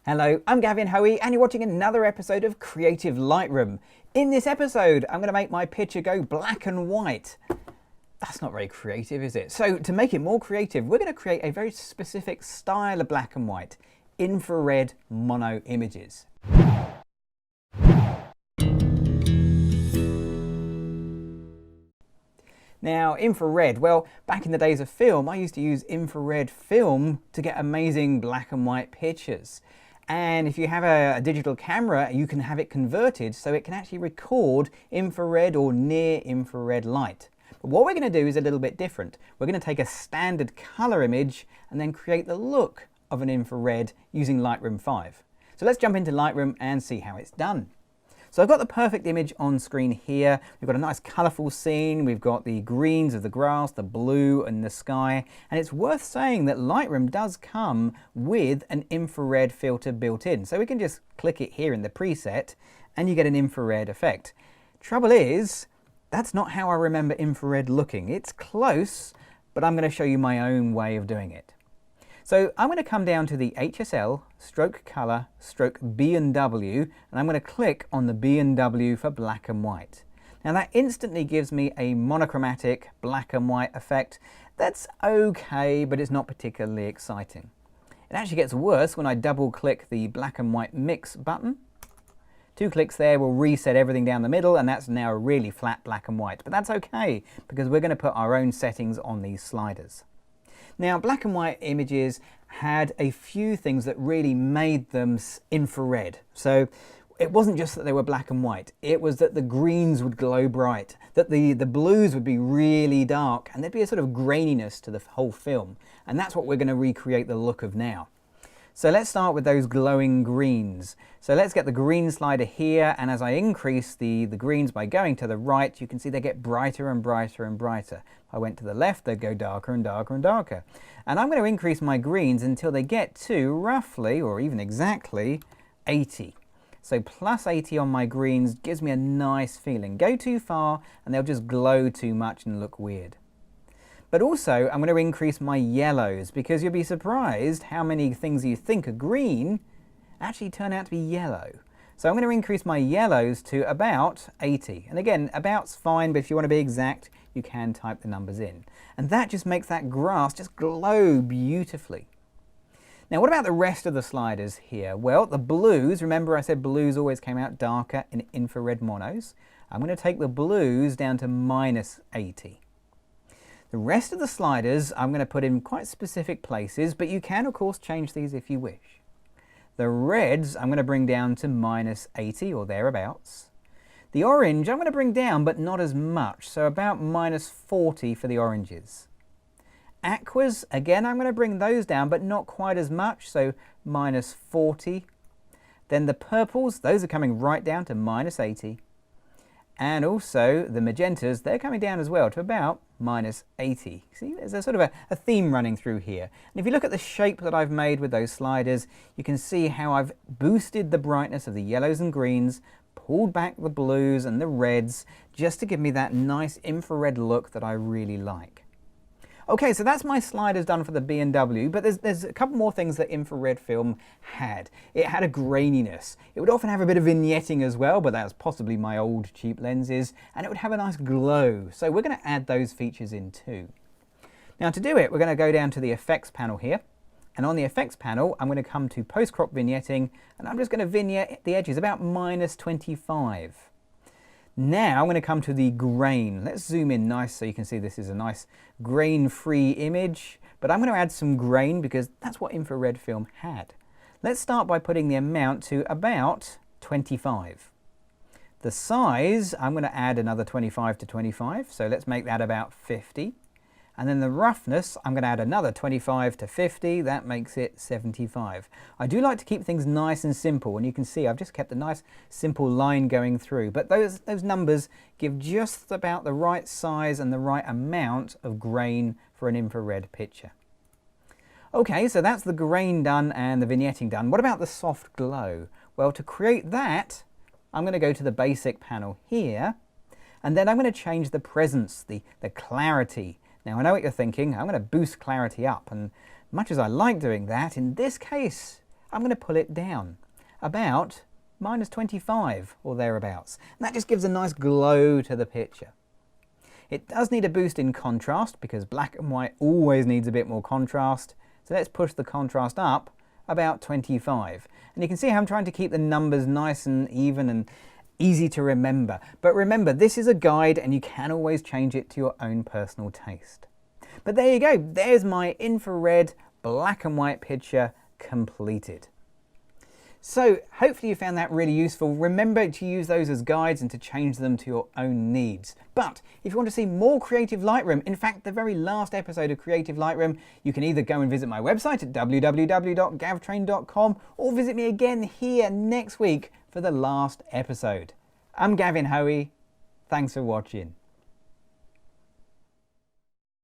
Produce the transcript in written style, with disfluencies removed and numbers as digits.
Hello, I'm Gavin Hoey and you're watching another episode of Creative Lightroom. In this episode, I'm going to make my picture go black and white. That's not very creative, is it? So to make it more creative, we're going to create a very specific style of black and white, infrared mono images. Now, infrared, well, back in the days of film, I used to use infrared film to get amazing black and white pictures. And if you have a digital camera, you can have it converted so it can actually record infrared or near infrared light. But what we're going to do is a little bit different. We're going to take a standard color image and then create the look of an infrared using Lightroom 5. So let's jump into Lightroom and see how it's done. So I've got the perfect image on screen here. We've got a nice colourful scene. We've got the greens of the grass, the blue and the sky. And it's worth saying that Lightroom does come with an infrared filter built in. So we can just click it here in the preset and you get an infrared effect. Trouble is, that's not how I remember infrared looking. It's close, but I'm going to show you my own way of doing it. So I'm going to come down to the HSL, stroke color, stroke B&W, and I'm going to click on the B&W for black and white. Now that instantly gives me a monochromatic black and white effect. That's okay, but it's not particularly exciting. It actually gets worse when I double click the black and white mix button. 2 clicks there will reset everything down the middle, and that's now a really flat black and white. But that's okay, because we're going to put our own settings on these sliders. Now, black and white images had a few things that really made them infrared. So it wasn't just that they were black and white, it was that the greens would glow bright, that the blues would be really dark, and there'd be a sort of graininess to the whole film. And that's what we're going to recreate the look of now. So let's start with those glowing greens. So let's get the green slider here, and as I increase the greens by going to the right, you can see they get brighter and brighter and brighter. If I went to the left, they'd go darker and darker and darker. And I'm going to increase my greens until they get to roughly, or even exactly, 80. So plus 80 on my greens gives me a nice feeling. Go too far and they'll just glow too much and look weird. But also, I'm going to increase my yellows, because you'll be surprised how many things you think are green actually turn out to be yellow. So I'm going to increase my yellows to about 80. And again, about's fine, but if you want to be exact, you can type the numbers in. And that just makes that grass just glow beautifully. Now, what about the rest of the sliders here? Well, the blues, remember I said blues always came out darker in infrared monos. I'm going to take the blues down to minus 80. The rest of the sliders I'm going to put in quite specific places, but you can of course change these if you wish. The reds I'm going to bring down to minus 80 or thereabouts. The orange I'm going to bring down, but not as much, so about minus 40 for the oranges. Aquas, again I'm going to bring those down, but not quite as much, so minus 40. Then the purples, those are coming right down to minus 80. And also the magentas, they're coming down as well to about minus 80. See, there's a sort of a theme running through here. And if you look at the shape that I've made with those sliders, you can see how I've boosted the brightness of the yellows and greens, pulled back the blues and the reds, just to give me that nice infrared look that I really like. Okay, so that's my sliders done for the B&W, but there's a couple more things that infrared film had. It had a graininess. It would often have a bit of vignetting as well, but that's possibly my old cheap lenses, and it would have a nice glow. So we're going to add those features in too. Now to do it, we're going to go down to the effects panel here, and on the effects panel, I'm going to come to post-crop vignetting, and I'm just going to vignette the edges about minus 25. Now I'm going to come to the grain. Let's zoom in nice so you can see this is a nice grain-free image, but I'm going to add some grain because that's what infrared film had. Let's start by putting the amount to about 25. The size, I'm going to add another 25 to 25, so let's make that about 50. And then the roughness, I'm going to add another 25 to 50, that makes it 75. I do like to keep things nice and simple, and you can see I've just kept a nice simple line going through, but those numbers give just about the right size and the right amount of grain for an infrared picture. Okay, so that's the grain done and the vignetting done. What about the soft glow? Well, to create that, I'm going to go to the basic panel here, and then I'm going to change the presence, the clarity. Now I know what you're thinking, I'm going to boost clarity up, and much as I like doing that, in this case I'm going to pull it down about -25 or thereabouts. And that just gives a nice glow to the picture. It does need a boost in contrast because black and white always needs a bit more contrast. So let's push the contrast up about 25. And you can see how I'm trying to keep the numbers nice and even and easy to remember. But remember, this is a guide and you can always change it to your own personal taste. But there you go. There's my infrared black and white picture completed. So hopefully you found that really useful. Remember to use those as guides and to change them to your own needs. But if you want to see more Creative Lightroom, in fact, the very last episode of Creative Lightroom, you can either go and visit my website at www.gavtrain.com or visit me again here next week for the last episode. I'm Gavin Hoey. Thanks for watching.